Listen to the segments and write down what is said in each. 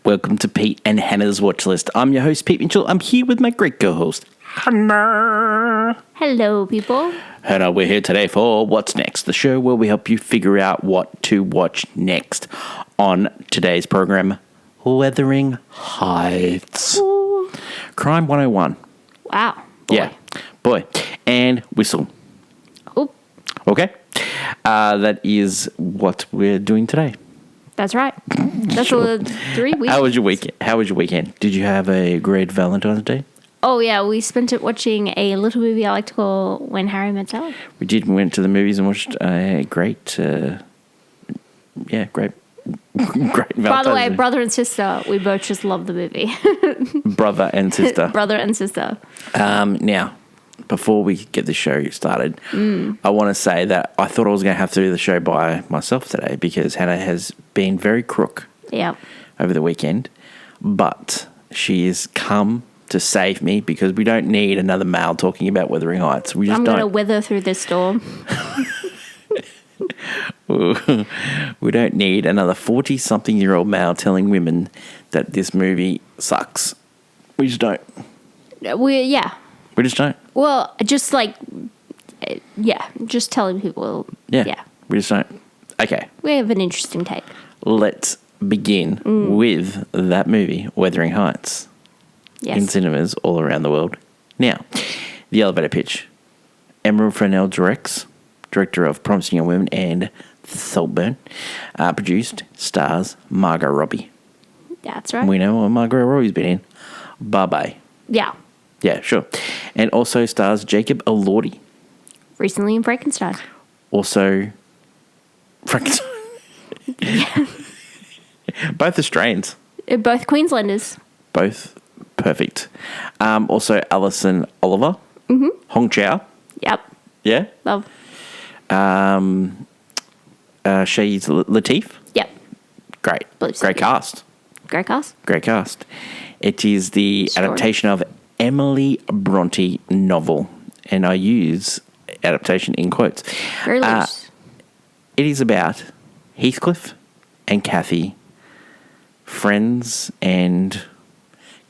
Welcome to Pete and Hannah's Watch List. I'm your host, Pete Mitchell. I'm here with my great co-host, Hannah. Hello, people. Hannah, we're here today for What's Next, the show where we help you figure out what to watch next. On today's program, Wuthering Heights. Ooh. Crime 101. Wow. Boy. Yeah, boy. And whistle. Oop. Okay? That is what we're doing today. That's right. That's sure. 3 weeks. How was your weekend? Did you have a great Valentine's Day? Oh, yeah. We spent it watching a little movie I like to call When Harry Met Sally. We did. We went to the movies and watched a great Valentine's By the way, Day. brother and sister, we both just love the movie. Brother and sister. Brother and sister. Now, before we get the show started, I want to say that I thought I was going to have to do the show by myself today because Hannah has been very crook over the weekend, but she has come to save me because we don't need another male talking about Wuthering Heights. We just I'm going to weather through this storm. We don't need another 40-something-year-old male telling women that this movie sucks. We just don't. We just don't. Well, just just telling people. Yeah. We just don't. Okay. We have an interesting take. Let's begin with that movie, Wuthering Heights. Yes. In cinemas all around the world. Now, the elevator pitch. Emerald Fennell director of Promising Young Women and Saltburn, produced, stars Margot Robbie. That's right. We know what Margot Robbie's been in. Bye-bye. Yeah. Yeah, sure. And also stars Jacob Elordi. Recently in Frankenstein. Also, Frankenstein. Both Australians. Both Queenslanders. Both perfect. Also, Alison Oliver. Mm-hmm. Hong Chow. Yep. Yeah? Love. She's Lateef. Yep. Great. Great cast. Great cast. Great cast. It is the adaptation of Emily Bronte novel, and I use adaptation in quotes. Very loose. It is about Heathcliff and Cathy, friends and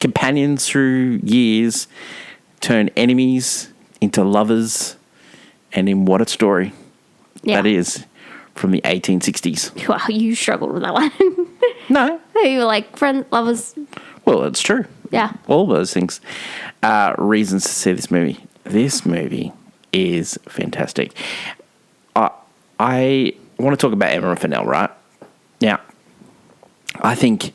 companions through years, turn enemies into lovers, and in what a story that is from the 1860s. Wow, you struggled with that one. No. You were like, friend, lovers. Well, it's true. Yeah. All those things. Reasons to see this movie. This movie is fantastic. I want to talk about Emma Fennell, right? Now, I think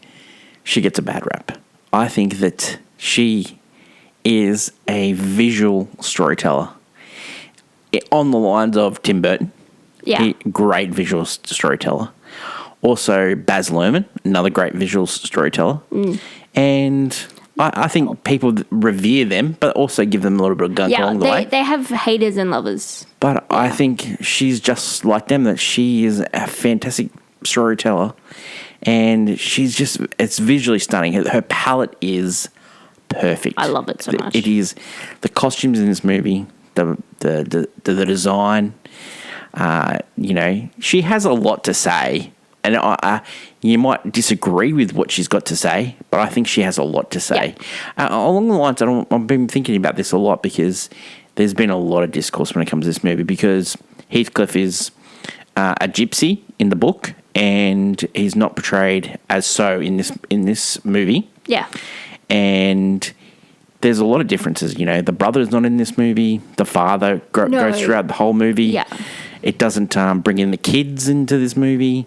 she gets a bad rap. I think that she is a visual storyteller on the lines of Tim Burton. Yeah. Great visual storyteller. Also, Baz Luhrmann, another great visual storyteller. And I think people revere them, but also give them a little bit of gunk along the way. They have haters and lovers. But I think she's just like them, that she is a fantastic storyteller. And it's visually stunning. Her palette is perfect. I love it so much. It is. The costumes in this movie, the design, she has a lot to say. And you might disagree with what she's got to say, but I think she has a lot to say. Yeah. Along the lines, I've been thinking about this a lot because there's been a lot of discourse when it comes to this movie because Heathcliff is a gypsy in the book and he's not portrayed as so in this movie. Yeah. And there's a lot of differences. The brother's not in this movie. The father goes throughout the whole movie. Yeah. It doesn't bring in the kids into this movie.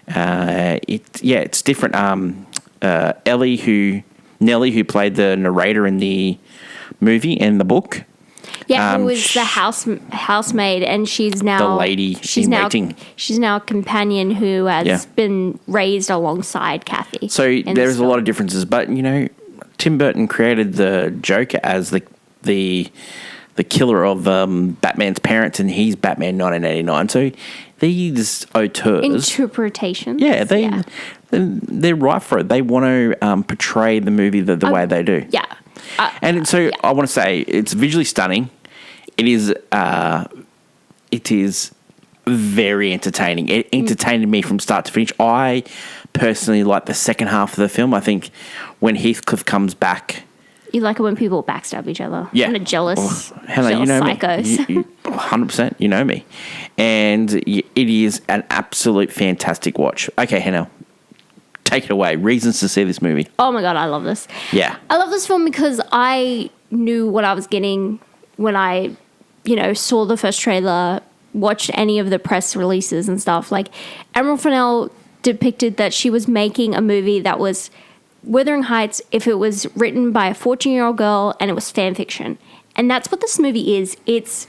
It's different. Nellie, who played the narrator in the movie and the book. Yeah, who was the housemaid, and she's now the lady in waiting. She's now a companion who has been raised alongside Cathy. So there's a lot of differences, but Tim Burton created the Joker as the killer of Batman's parents, and he's Batman 1989. So these auteurs... interpretations. Yeah, they're right for it. They want to portray the movie the way they do. Yeah. I want to say it's visually stunning. It is very entertaining. It entertained me from start to finish. I personally like the second half of the film. I think when Heathcliff comes back. You like it when people backstab each other. Yeah. Kind of jealous, Hello, jealous you know psychos. Me. 100%, you know me. And it is an absolute fantastic watch. Okay, Hannah, take it away. Reasons to see this movie. Oh my God, I love this. Yeah. I love this film because I knew what I was getting when I, saw the first trailer, watched any of the press releases and stuff. Like, Emerald Fennell depicted that she was making a movie that was Wuthering Heights if it was written by a 14-year-old girl and it was fan fiction. And that's what this movie is. It's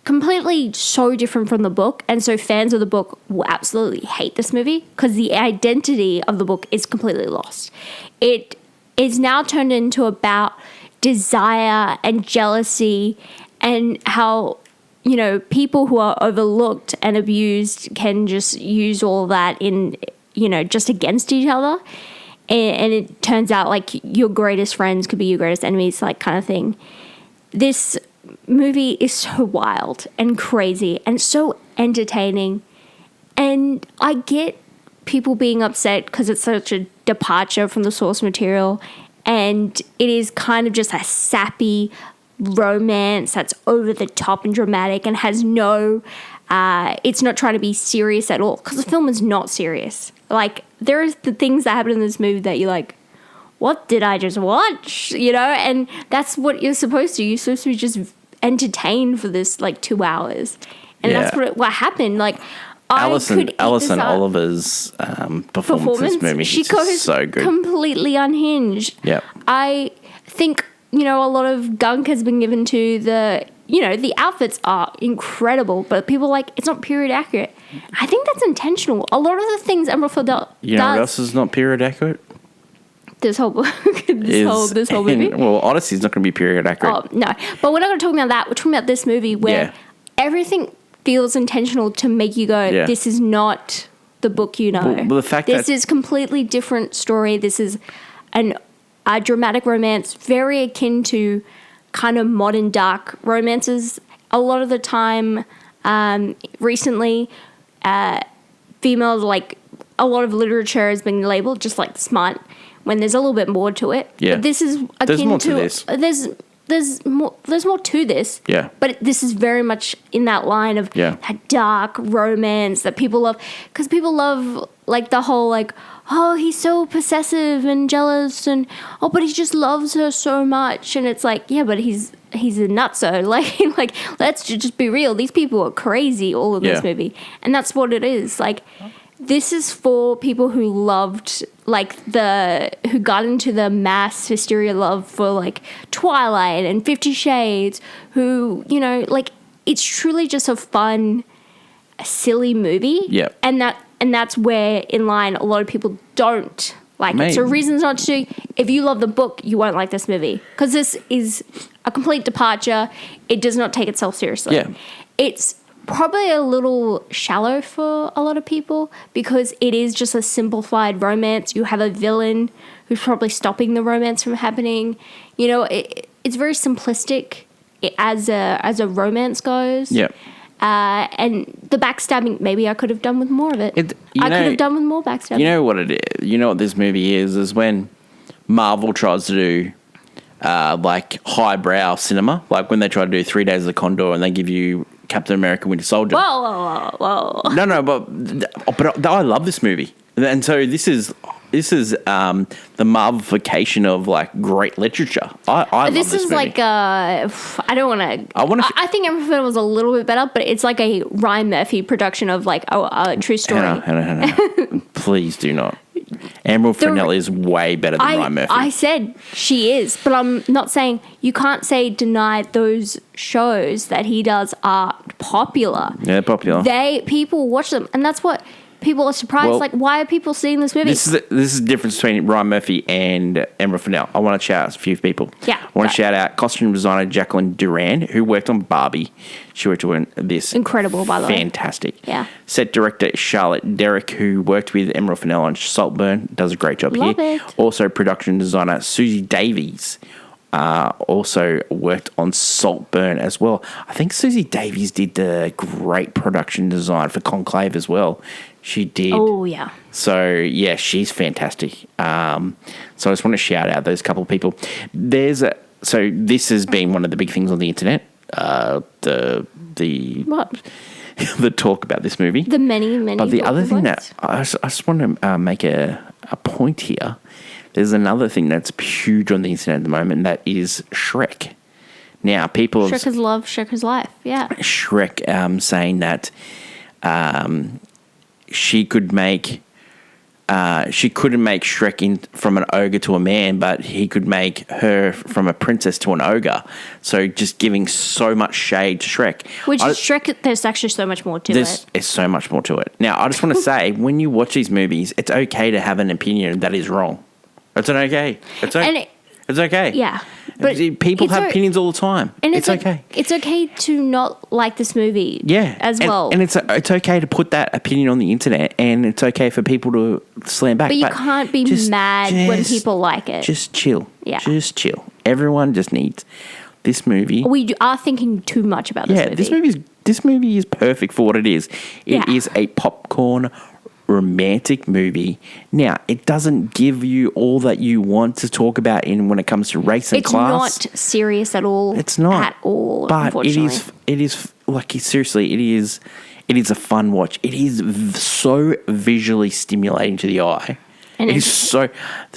completely so different from the book, and so fans of the book will absolutely hate this movie because the identity of the book is completely lost. It is now turned into about desire and jealousy and how, people who are overlooked and abused can just use all that in, just against each other. And it turns out like your greatest friends could be your greatest enemies, like kind of thing. This movie is so wild and crazy and so entertaining. And I get people being upset because it's such a departure from the source material. And it is kind of just a sappy romance that's over the top and dramatic and has no... it's not trying to be serious at all because the film is not serious. Like, there's the things that happen in this movie that you're like, what did I just watch? And that's what you're supposed to. You're supposed to be just entertained for this, 2 hours. And that's what happened. Like, Alison Oliver's performance in this movie is so good. Completely unhinged. Yep. I think, a lot of gunk has been given to the outfits are incredible, but people are like, it's not period accurate. I think that's intentional. A lot of the things Emerald Fennell does... You know what else is not period accurate? This whole book, this whole movie. Well, Odyssey's not going to be period accurate. Oh, no. But we're not going to talk about that. We're talking about this movie where everything feels intentional to make you go, this is not the book you know. Well, the fact this is completely different story. This is a dramatic romance, very akin to kind of modern dark romances. A lot of the time, recently, females, a lot of literature has been labeled just like smut when there's a little bit more to it. Yeah. But this is akin there's more to this. There's more to this. Yeah. But this is very much in that line of that dark romance that people love. Because people love, the whole, oh, he's so possessive and jealous and, oh, but he just loves her so much. And it's like, yeah, but he's a nutso. Let's just be real. These people are crazy all in this movie. And that's what it is. This is for people who loved, who got into the mass hysteria love for, Twilight and 50 Shades, who, it's truly just a fun, silly movie. Yeah. And that's where, in line, a lot of people don't like it. So reasons not to. If you love the book, you won't like this movie. Because this is a complete departure. It does not take itself seriously. Yeah. It's probably a little shallow for a lot of people because it is just a simplified romance. You have a villain who's probably stopping the romance from happening. It's very simplistic as a romance goes. Yeah. And the backstabbing, maybe I could have done with more of it. I could have done with more backstabbing. You know what it is? You know what this movie is when Marvel tries to do highbrow cinema, like when they try to do 3 Days of the Condor and they give you Captain America Winter Soldier. Whoa. No, but I love this movie. And so this is the Marvelification of great literature. I love this movie. I don't want to. I think everything was a little bit better, but it's like a Ryan Murphy production of a true story. Hannah. Please do not. Emerald Fennell is way better than Ryan Murphy. I said she is, but I'm not saying you can't deny those shows that he does are popular. Yeah, they're popular. People watch them, and that's what people are surprised. Well, why are people seeing this movie? This is the difference between Ryan Murphy and Emerald Fennell. I want to shout out a few people. Yeah. I want to shout out costume designer Jacqueline Duran, who worked on Barbie. She worked on this. Incredible, by the way. Fantastic. Yeah. Set director Charlotte Derrick, who worked with Emerald Fennell on Saltburn, does a great job Love here. it. Also production designer Susie Davies also worked on Saltburn as well. I think Susie Davies did the great production design for Conclave as well. She did. Oh, yeah. So, yeah, she's fantastic. So I just want to shout out those couple of people. So this has been one of the big things on the internet. The What? the talk about this movie. The many. But the other thing points? that I just want to make a point here. There's another thing that's huge on the internet at the moment, and that is Shrek. Now, people... Shrek is love, Shrek is life, yeah. Shrek saying that she couldn't make Shrek from an ogre to a man, but he could make her from a princess to an ogre. So just giving so much shade to Shrek. Shrek, there's actually so much more to it. There's so much more to it. Now, I just want to say, when you watch these movies, it's okay to have an opinion that is wrong. It's okay. It's okay. Yeah. But people have opinions all the time. And it's okay. It's okay to not like this movie well. And it's okay to put that opinion on the internet, and it's okay for people to slam back. But you can't be mad when people like it. Just chill. Yeah. Just chill. Everyone just needs this movie. We are thinking too much about this movie. Yeah, this movie is perfect for what it is. It is a popcorn romantic movie. Now, it doesn't give you all that you want to talk about when it comes to race and class. It's not serious at all. It's not at all. But unfortunately. it is like, seriously, it is a fun watch. It is so visually stimulating to the eye. And it is so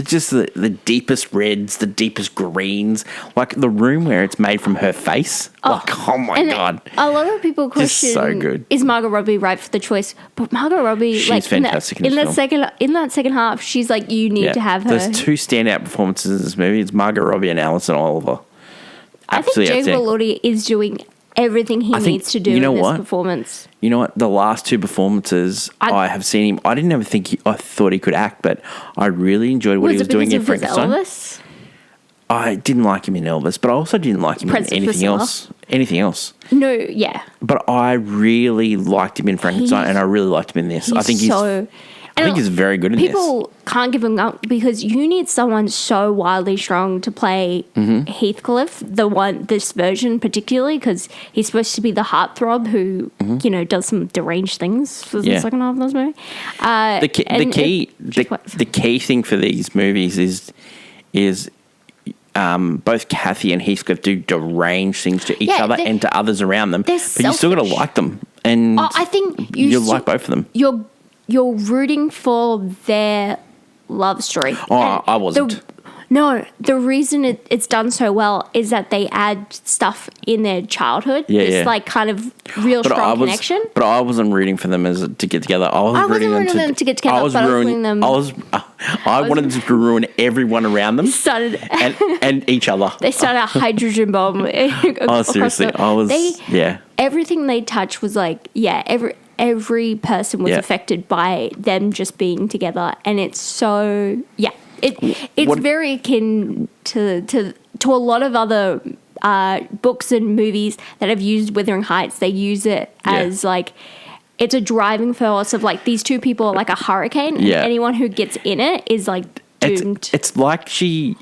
just the deepest reds, the deepest greens, like the room where it's made from her face. Oh my god! A lot of people question, so good. Is Margot Robbie right for the choice? But Margot Robbie, she's fantastic in that second half, she's like, you need to have her. There's two standout performances in this movie. It's Margot Robbie and Alison Oliver. I think Jake Bellotti is doing everything he needs to do in this performance. You know what? The last two performances I have seen him. I didn't ever think I thought he could act, but I really enjoyed what he was doing in Frankenstein. Elvis? I didn't like him in Elvis, but I also didn't like him in anything else. Anything else? No, yeah. But I really liked him in Frankenstein, and I really liked him in this. I think he's very good in this. People can't give him up because you need someone so wildly strong to play Heathcliff, this version particularly, because he's supposed to be the heartthrob who, does some deranged things for the second half of this movie. The key thing for these movies is both Kathy and Heathcliff do deranged things to each other and to others around them, but you still got to like them, and I think you like both of them. You're rooting for their love story. I wasn't. The reason it's done so well is that they add stuff in their childhood. This like kind of real strong connection. But I wasn't rooting for them to get together. I wasn't rooting them to get together. I was rooting them. I wanted them to ruin everyone around them and each other. They started a hydrogen bomb. Seriously, everything they touched was like, every person was affected by them just being together, and it's so it's very akin to a lot of other books and movies that have used Wuthering Heights. They use it as like it's a driving force of like these two people are like a hurricane, and anyone who gets in it is like doomed. It's like she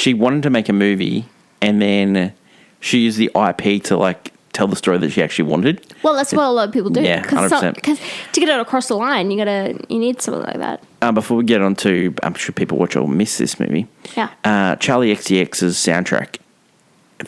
wanted to make a movie, and then she used the IP to like tell the story that she actually wanted. Well, that's what a lot of people do. Yeah, 100%. Because to get it across the line, you need something like that. Before we get on to, I'm sure people watch or miss this movie. Yeah. Charlie XCX's soundtrack.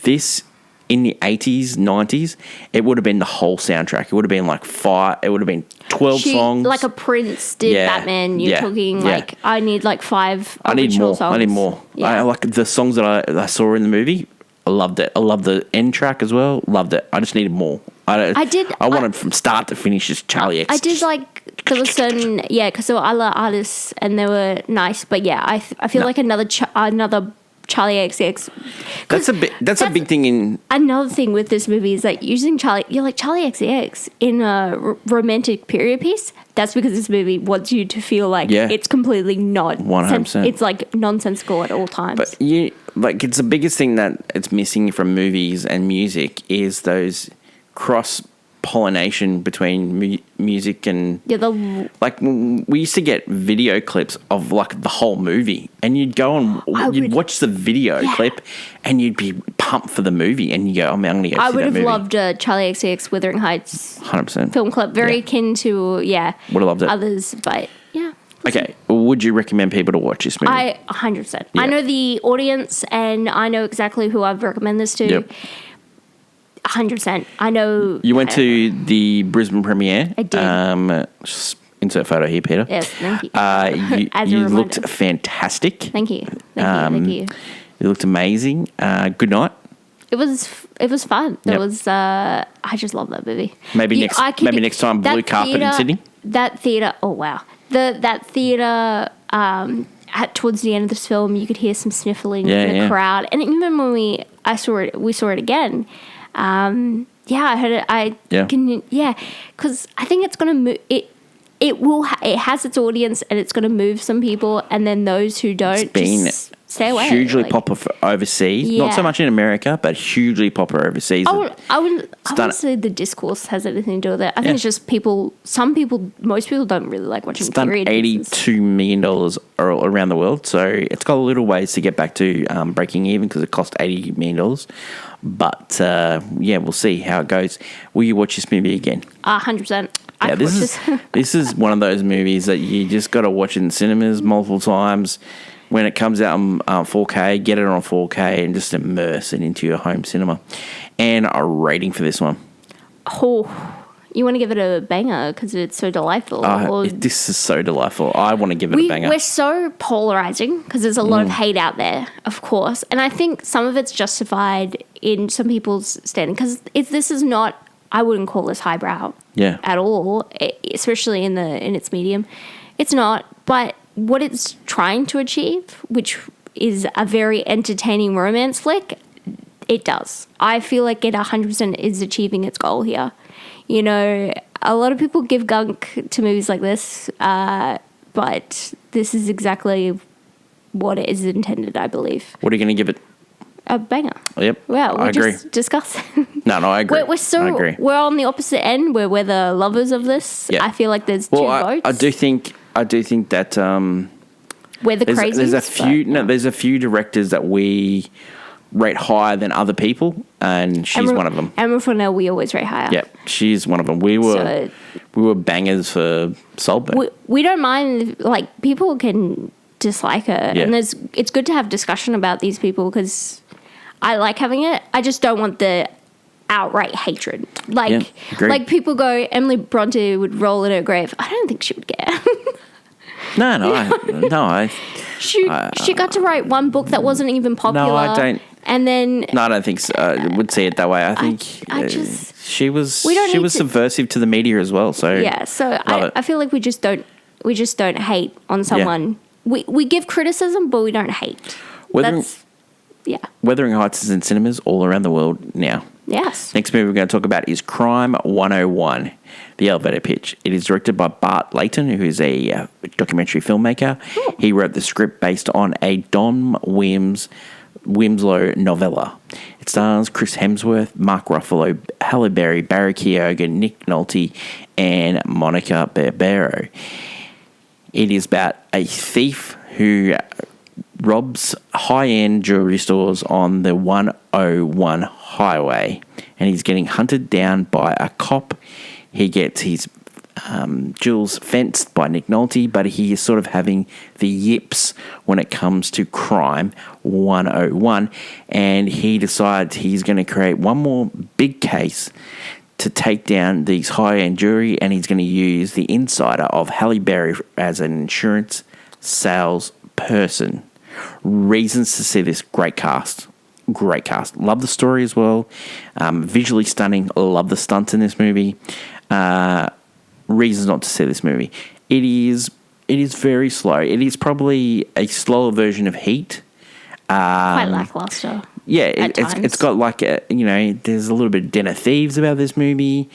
This in the 80s, 90s, it would have been the whole soundtrack. It would have been like it would have been 12 songs. Like a Prince did Batman. You're talking like, I need like 5 original songs. I need more. Yeah. I like the songs that I saw in the movie. I loved it. I loved the end track as well. Loved it. I just needed more. I wanted from start to finish just Charlie X. I did like there was certain because there were other artists and they were nice, but I feel like another Charlie XX. That's a big thing in. Another thing with this movie is that using Charlie XX in a romantic period piece. That's because this movie wants you to feel like it's completely not 100%. It's like nonsensical at all times. But it's the biggest thing that it's missing from movies and music is those cross pollination between music and Yeah, like we used to get video clips of like the whole movie, and you'd go and you'd watch the video clip, and you'd be pumped for the movie, and you go, "I'm going to go see that movie." I would have loved Charlie XCX Wuthering Heights 100% film clip, very akin to would have loved it. others, but yeah. Okay, would you recommend people to watch this movie? 100%. I know the audience, and I know exactly who I've recommend this to. Yep. 100%. I know. You went to the Brisbane premiere. I did. Just insert photo here, Peter. Yes, thank you. You looked fantastic. Thank you. Thank you. You looked amazing. Good night. It was fun. It was. I just love that movie. Maybe next time, blue carpet in Sydney. That theater. Oh wow. That theater. Towards the end of this film, you could hear some sniffling in the crowd, and even when we saw it again. I heard it. Because I think it's gonna move. It has its audience, and it's gonna move some people, and then those who don't just stay away. Hugely popular overseas, not so much in America, but hugely popular overseas. I wouldn't say the discourse has anything to do with it. I think it's just people. Most people don't really like watching. It's done $82 million around the world, so it's got a little ways to get back to breaking even because it cost $80 million. But we'll see how it goes. Will you watch this movie again? 100%. Yeah, this is one of those movies that you just got to watch in cinemas multiple times. When it comes out on 4K, get it on 4K and just immerse it into your home cinema. And a rating for this one. Oh, you want to give it a banger because it's so delightful? This is so delightful. I want to give it a banger. We're so polarizing because there's a lot of hate out there, of course. And I think some of it's justified in some people's standing because this is not, I wouldn't call this highbrow at all, especially in its medium. It's not, but what it's trying to achieve, which is a very entertaining romance flick, it does. I feel like it 100% is achieving its goal here. You know, a lot of people give gunk to movies like this, but this is exactly what it is intended, I believe. What are you going to give it? A banger. Yep. Well, I agree. Just discuss. No, I agree. I agree. We're on the opposite end. We're the lovers of this. Yep. I feel like there's two votes. I do think that we're the crazies. There's a few directors that we rate higher than other people, and she's one of them. Emma Fennell, we always rate higher. Yeah, she's one of them. We were bangers for Saltburn. We don't mind, like, people can dislike her, and it's good to have discussion about these people because I like having it. I just don't want the outright hatred. Like people go, Emily Bronte would roll in her grave. I don't think she would care. She got to write one book that wasn't even popular. No, I don't. And then I don't think so. I would see it that way. I think she was subversive to the media as well. So I feel like we just don't hate on someone. Yeah. We give criticism, but we don't hate. Wuthering Heights is in cinemas all around the world now. Yes. Next movie we're going to talk about is Crime 101, The Elevator Pitch. It is directed by Bart Layton, who is a documentary filmmaker. Ooh. He wrote the script based on a Don Winslow novella. It stars Chris Hemsworth, Mark Ruffalo, Halle Berry, Barry Keoghan, Nick Nolte, and Monica Barbero. It is about a thief who robs high-end jewelry stores on the 101 highway, and he's getting hunted down by a cop. He gets his jewels fenced by Nick Nolte, but he is sort of having the yips when it comes to Crime 101, and he decides he's going to create one more big case to take down these high-end jewelry, and he's going to use the insider of Halle Berry as an insurance salesperson. Reasons to see this. Great cast. Love the story as well. Visually stunning. Love the stunts in this movie. Reasons not to see this movie. It is very slow. It is probably a slower version of Heat. Quite lackluster. Yeah, it's got like there's a little bit of Den of Thieves about this movie.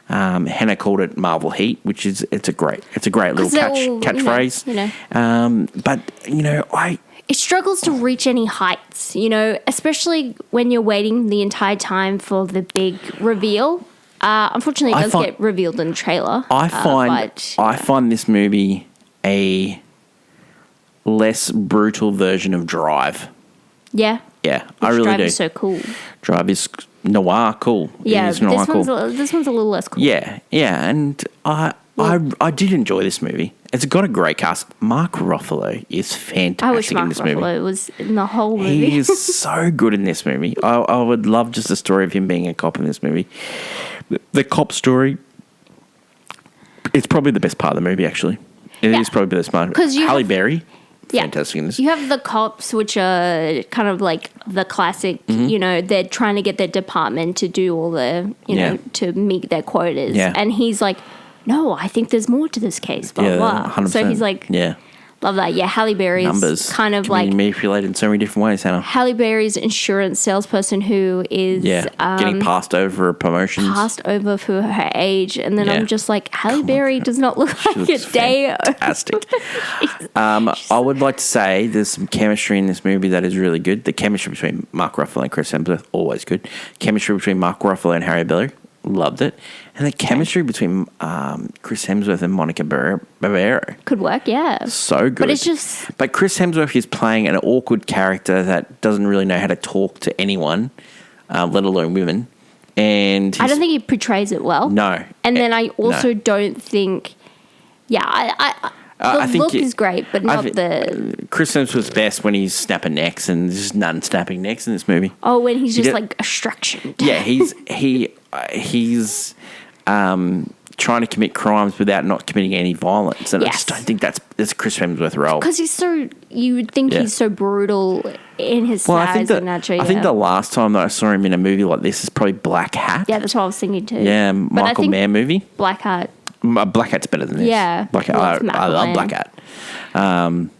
Hannah called it Marvel Heat, which is it's a great little catchphrase. But it struggles to reach any heights, especially when you're waiting the entire time for the big reveal. Unfortunately, it does get revealed in the trailer. I find this movie a less brutal version of Drive. Yeah. Yeah, I really Drive do. Is so cool. Drive is noir cool. Yeah, it is noir this one's a little less cool. Yeah, and I did enjoy this movie. It's got a great cast. Mark Ruffalo is fantastic I wish Mark in this movie. Ruffalo was in the whole movie. He is so good in this movie. I would love just the story of him being a cop in this movie. The cop story, it's probably the best part of the movie, actually. It is probably the best part. Because Halle Berry, fantastic in this. You have the cops, which are kind of like the classic, they're trying to get their department to do all the, to meet their quotas. Yeah. And he's like, no, I think there's more to this case, blah, blah. 100%. So he's like, love that. Yeah, Halle Berry is kind of like manipulated in so many different ways, Hannah. Halle Berry's insurance salesperson who is getting passed over for promotions. Passed over for her age. And then I'm just like, Halle Berry does not look like a day. Fantastic. I would like to say there's some chemistry in this movie that is really good. The chemistry between Mark Ruffalo and Chris Hemsworth, always good. Chemistry between Mark Ruffalo and Harry Berry, loved it. And the chemistry between Chris Hemsworth and Monica Barbero could work, yeah. So good. But it's just... But Chris Hemsworth is playing an awkward character that doesn't really know how to talk to anyone, let alone women. And I don't think he portrays it well. No. And then I also don't think... Yeah, I think look is great, but not the... Chris Hemsworth's best when he's snapping necks, and there's none snapping necks in this movie. Oh, when he's just like abstraction. Yeah, he's trying to commit crimes without not committing any violence, and I just don't think that's Chris Hemsworth's role. Because he's so... You would think he's so brutal in his size and nature. I think the last time that I saw him in a movie like this is probably Black Hat. Yeah, that's what I was thinking too. Yeah, Michael Mann movie. Black Hat. Black Hat's better than this. Yeah. Black Hat. I love Black Hat.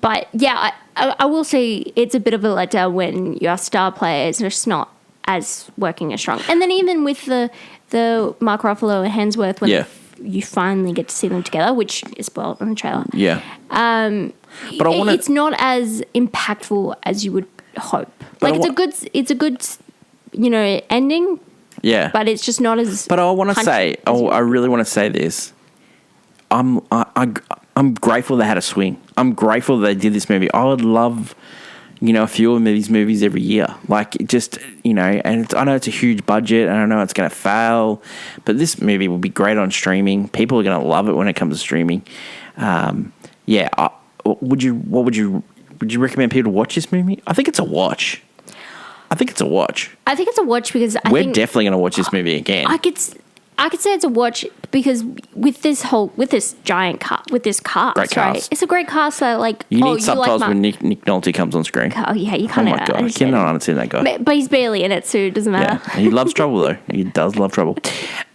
But yeah, I will say it's a bit of a letdown when your star players are just not as working as strong. And then even with the Mark Ruffalo and Hemsworth, when you finally get to see them together, which is spoiled in the trailer. Yeah. But it's not as impactful as you would hope. Like it's a good ending. Yeah. But it's just not as. But I want to say, I really want to say this. I'm grateful they had a swing. I'm grateful that they did this movie. I would love, a few of these movies every year. Like, just, and I know it's a huge budget, and I know it's going to fail, but this movie will be great on streaming. People are going to love it when it comes to streaming. Would you recommend people to watch this movie? I think it's a watch. I think it's a watch because we're definitely going to watch this movie again. I could say it's a watch because with this giant cast, great cast. Right? It's a great cast. So you need subtitles when Nick Nolte comes on screen. Oh yeah, you can't. Oh my god, I cannot understand that guy. But he's barely in it, so it doesn't matter. Yeah. He loves trouble though. He does love trouble.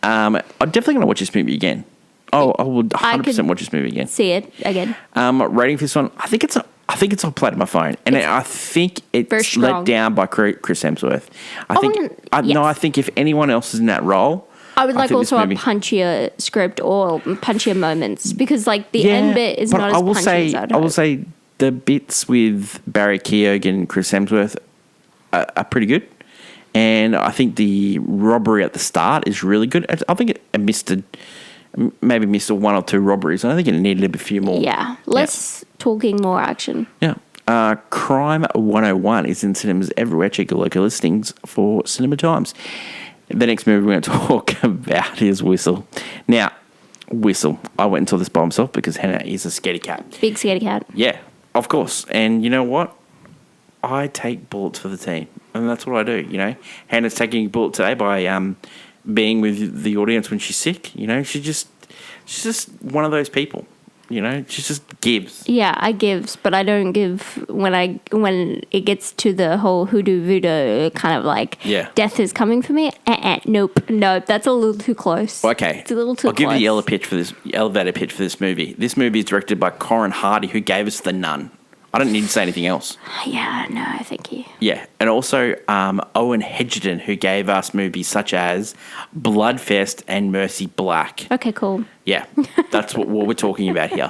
I'm definitely going to watch this movie again. Oh, I would 100% watch this movie again. See it again. Rating for this one, I think it's on played on my phone, and I think it's let down by Chris Hemsworth. I think if anyone else is in that role, I would like also a punchier script or punchier moments because the end bit is not as punchy as I'd I will say the bits with Barry Keoghan and Chris Hemsworth are pretty good, and I think the robbery at the start is really good. I think it missed one or two robberies, and I think it needed a few more. Yeah, less talking, more action. Yeah. Crime 101 is in cinemas everywhere. Check your local listings for Cinema Times. The next movie we're going to talk about is Whistle. Now, Whistle. I went and saw this by myself because Hannah is a scaredy cat. Big scaredy cat. Yeah, of course. And you know what? I take bullets for the team. And that's what I do, Hannah's taking a bullet today by being with the audience when she's sick. She's just one of those people. She just gives. Yeah, I gives, but I don't give when it gets to the whole hoodoo voodoo kind of death is coming for me. Nope, that's a little too close. Okay, it's a little too. I'll give you the elevator pitch for this movie. This movie is directed by Corin Hardy, who gave us The Nun. I don't need to say anything else. Yeah, no, thank you. Yeah, and also Owen Hedgerton, who gave us movies such as Bloodfest and Mercy Black. Okay, cool. Yeah, that's what we're talking about here.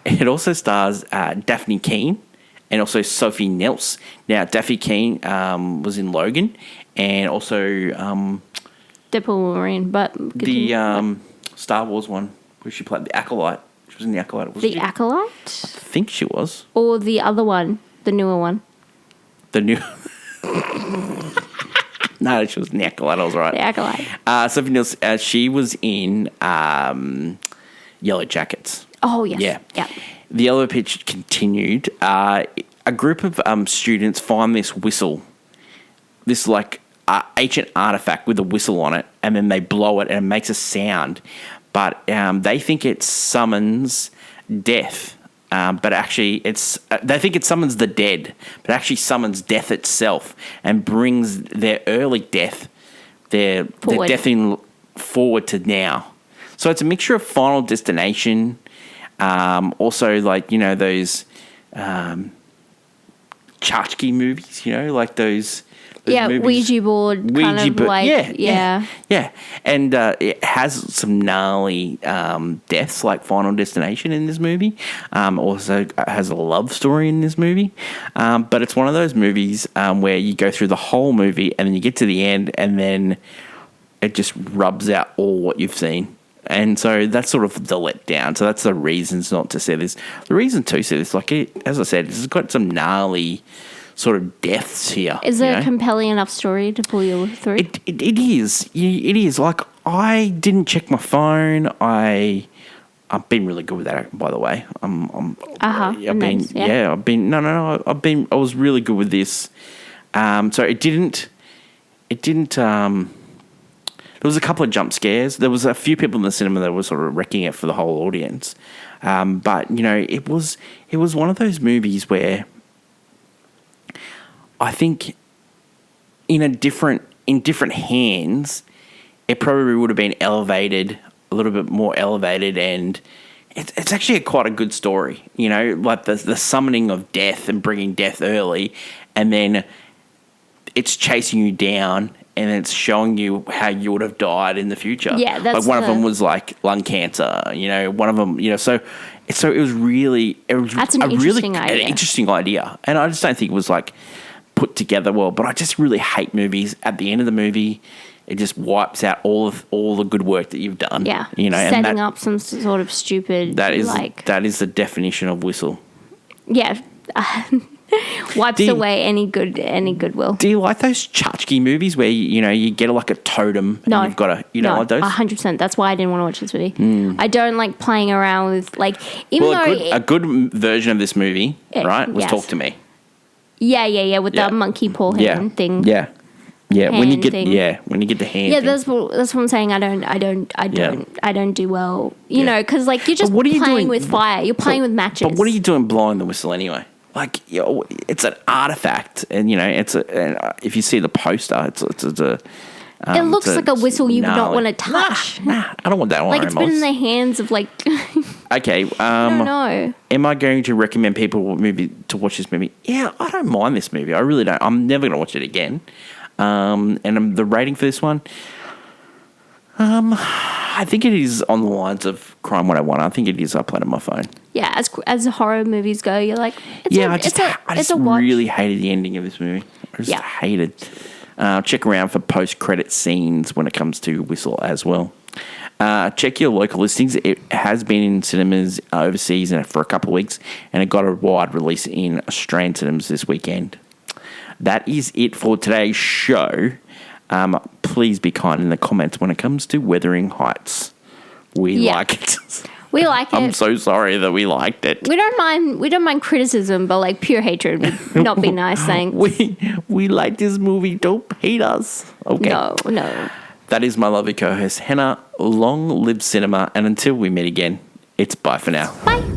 It also stars Daphne Keane and also Sophie Nels. Now, Daphne Keane was in Logan, and also... Deadpool Wolverine, but The Star Wars one where she played the Acolyte. She was in the Acolyte, wasn't she? The Acolyte? I think she was. Or the other one, the newer one. The new... No, she was in the Acolyte. I was right. The Acolyte. Something else. She was in Yellow Jackets. Oh, yes. Yeah. The Yellow Pitch continued. A group of students find this whistle, this like ancient artifact with a whistle on it, and then they blow it and it makes a sound. But they think it summons death. But actually, they think it summons the dead, but actually summons death itself and brings their early death, their death forward to now. So it's a mixture of Final Destination, also like those tchotchke movies, like those movies. Ouija board kind of like yeah. And it has some gnarly deaths like Final Destination in this movie. Also has a love story in this movie, but it's one of those movies where you go through the whole movie and then you get to the end and then it just rubs out all what you've seen. And so that's sort of the letdown. So that's the reasons not to see this. The reason to see this, as I said, it's got some gnarly sort of deaths here. Is it a compelling enough story to pull you through? It is. It is. Like, I didn't check my phone. I've been really good with that, by the way. I was really good with this. So it didn't. There was a couple of jump scares. There was a few people in the cinema that were sort of wrecking it for the whole audience. But it was one of those movies where I think in different hands, it probably would have been elevated, a little bit more elevated, and it's actually quite a good story. Like the summoning of death and bringing death early, and then it's chasing you down, and it's showing you how you would have died in the future. Yeah, that's like one of them was like lung cancer. One of them. So it was really that's an interesting idea. An interesting idea, and I just don't think it was like put together well. But I just really hate movies. At the end of the movie, it just wipes out all the good work that you've done. Yeah, setting up some sort of stupid. That is the definition of whistle. Yeah. Wipes away any goodwill. Do you like those tchotchke movies where you get like a totem and you've got don't like those? 100%. That's why I didn't want to watch this movie. I don't like playing around with a good version of this movie, right? Was Talk to Me. Yeah. With the monkey paw hand thing. Yeah. When you get thing. When you get the hand. Yeah, that's what I'm saying. I don't do well. Because you're just playing with fire. You're playing with matches. But what are you doing blowing the whistle anyway? Like, it's an artifact, and if you see the poster, it's a. It looks like a whistle you would not want to touch. Nah, I don't want that one. It's been in the hands of Okay. I don't know. Am I going to recommend people to watch this movie? Yeah, I don't mind this movie. I really don't. I'm never going to watch it again. And the rating for this one, I think it is on the lines of Crime 101. I think it is uploaded on my phone. Yeah, as horror movies go, you're like, I just really hated the ending of this movie. I just hated. Check around for post-credit scenes when it comes to Whistle as well. Check your local listings. It has been in cinemas overseas for a couple of weeks, and it got a wide release in Australian cinemas this weekend. That is it for today's show. Please be kind in the comments when it comes to Wuthering Heights. We like it. We like it. I'm so sorry that we liked it. We don't mind criticism, but pure hatred would not be nice. Thanks. We like this movie. Don't hate us. Okay. No. That is my lovely co-host Hannah. Long live cinema, and until we meet again, it's bye for now. Bye.